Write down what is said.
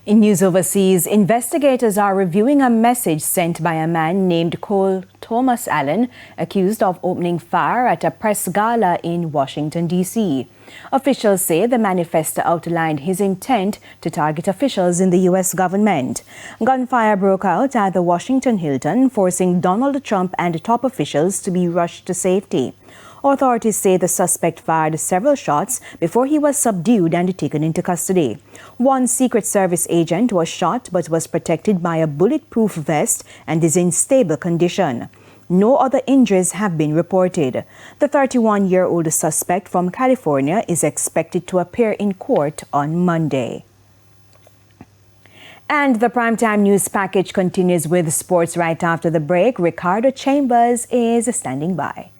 In news overseas, investigators are reviewing a message sent by a man named Cole Thomas Allen, accused of opening fire at a press gala in Washington, D.C. Officials say the manifesto outlined his intent to target officials in the U.S. government. Gunfire broke out at the Washington Hilton, forcing Donald Trump and top officials to be rushed to safety. Authorities say the suspect fired several shots before he was subdued and taken into custody. One Secret Service agent was shot but was protected by a bulletproof vest and is in stable condition. No other injuries have been reported. The 31-year-old suspect from California is expected to appear in court on Monday. And the primetime news package continues with sports right after the break. Ricardo Chambers is standing by.